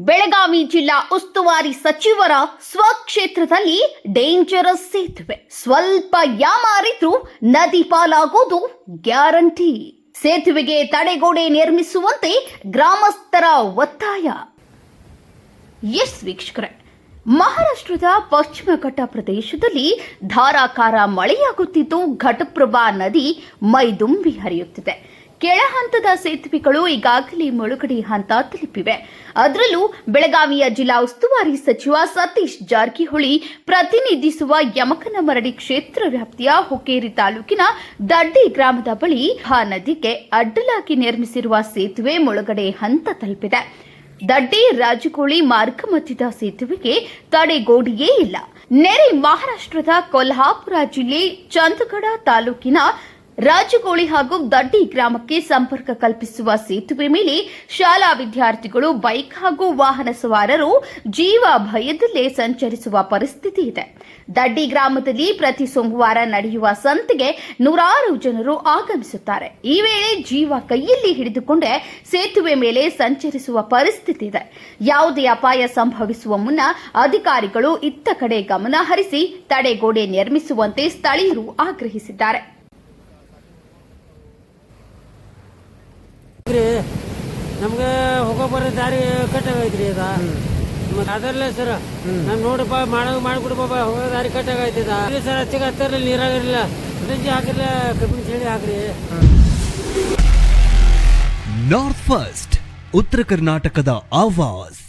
ಬೆಳಗಾವಿ ಜಿಲ್ಲಾ ಉಸ್ತುವಾರಿ ಸಚಿವರ ಸ್ವಕ್ಷೇತ್ರದಲ್ಲಿ ಡೇಂಜರಸ್ ಸೇತುವೆ. ಸ್ವಲ್ಪ ಯಾಮಾರಿದ್ರೂ ನದಿ ಪಾಲಾಗೋದು ಗ್ಯಾರಂಟಿ. ಸೇತುವೆಗೆ ತಡೆಗೋಡೆ ನಿರ್ಮಿಸುವಂತೆ ಗ್ರಾಮಸ್ಥರ ಒತ್ತಾಯ. ಎಸ್ ವೀಕ್ಷಕರೇ, ಮಹಾರಾಷ್ಟ್ರದ ಪಶ್ಚಿಮ ಘಟ್ಟ ಪ್ರದೇಶದಲ್ಲಿ ಧಾರಾಕಾರ ಮಳೆಯಾಗುತ್ತಿದ್ದು ಘಟಪ್ರಭಾ ನದಿ ಮೈದುಂಬಿ ಹರಿಯುತ್ತಿದೆ. ಕೆಳ ಹಂತದ ಸೇತುವೆಗಳು ಈಗಾಗಲೇ ಮುಳುಗಡೆ ಹಂತ ತಲುಪಿವೆ. ಅದರಲ್ಲೂ ಬೆಳಗಾವಿಯ ಜಿಲ್ಲಾ ಉಸ್ತುವಾರಿ ಸಚಿವ ಸತೀಶ್ ಜಾರಕಿಹೊಳಿ ಪ್ರತಿನಿಧಿಸುವ ಯಮಕನಮರಡಿ ಕ್ಷೇತ್ರ ವ್ಯಾಪ್ತಿಯ ಹುಕ್ಕೇರಿ ತಾಲೂಕಿನ ದಡ್ಡಿ ಗ್ರಾಮದ ಬಳಿ ನದಿಗೆ ಅಡ್ಡಲಾಗಿ ನಿರ್ಮಿಸಿರುವ ಸೇತುವೆ ಮುಳುಗಡೆ ಹಂತ ತಲುಪಿದೆ. ದಡ್ಡಿ ರಾಜಕೋಳಿ ಮಾರ್ಗ ಮಧ್ಯದ ಸೇತುವೆಗೆ ತಡೆಗೋಡೆಯೇ ಇಲ್ಲ. ನೆರೆ ಮಹಾರಾಷ್ಟ್ರದ ಕೊಲ್ಹಾಪುರ ಜಿಲ್ಲೆ ಚಂದಗಡ ತಾಲೂಕಿನ ರಾಜಗೋಳಿ ಹಾಗೂ ದಡ್ಡಿ ಗ್ರಾಮಕ್ಕೆ ಸಂಪರ್ಕ ಕಲ್ಪಿಸುವ ಸೇತುವೆ ಮೇಲೆ ಶಾಲಾ ವಿದ್ಯಾರ್ಥಿಗಳು, ಬೈಕ್ ಹಾಗೂ ವಾಹನ ಸವಾರರು ಜೀವ ಭಯದಲ್ಲೇ ಸಂಚರಿಸುವ ಪರಿಸ್ಥಿತಿ ಇದೆ. ದಡ್ಡಿ ಗ್ರಾಮದಲ್ಲಿ ಪ್ರತಿ ಸೋಮವಾರ ನಡೆಯುವ ಸಂತೆಗೆ ನೂರಾರು ಜನರು ಆಗಮಿಸುತ್ತಾರೆ. ಈ ವೇಳೆ ಜೀವ ಕೈಯಲ್ಲಿ ಹಿಡಿದುಕೊಂಡೇ ಸೇತುವೆ ಮೇಲೆ ಸಂಚರಿಸುವ ಪರಿಸ್ಥಿತಿ ಇದೆ. ಯಾವುದೇ ಅಪಾಯ ಸಂಭವಿಸುವ ಮುನ್ನ ಅಧಿಕಾರಿಗಳು ಇತ್ತ ಕಡೆ ಗಮನ ಹರಿಸಿ ತಡೆಗೋಡೆ ನಿರ್ಮಿಸುವಂತೆ ಸ್ಥಳೀಯರು ಆಗ್ರಹಿಸಿದ್ದಾರೆ. ನಮ್ಗೆ ಹೋಗೋ ಬರೋ ದಾರಿ ಕಟ್ಟಾಗೈತ್ರಿ ಅದ ಅದರಲ್ಲೇ ಸರ್ ನಮ್ ನೋಡಪ್ಪ ಮಾಡಿಕೊಡಪ್ಪ ಹೋಗೋ ದಾರಿ ಕಟ್ಟಾಗೈತದ ಸರ್ ಹಚ್ಚಿಗೆ ಹತ್ತಿರಲಿ ನೀರಾಗಿರಲಿಲ್ಲ ರಂಜಿ ಹಾಕಿರ್ಲ ಕಬ್ಬಿನ ಚಳಿ ಹಾಕ್ರಿ. ನಾರ್ತ್ ಫಸ್ಟ್ ಉತ್ತರ ಕರ್ನಾಟಕದ ಆವಾಜ್.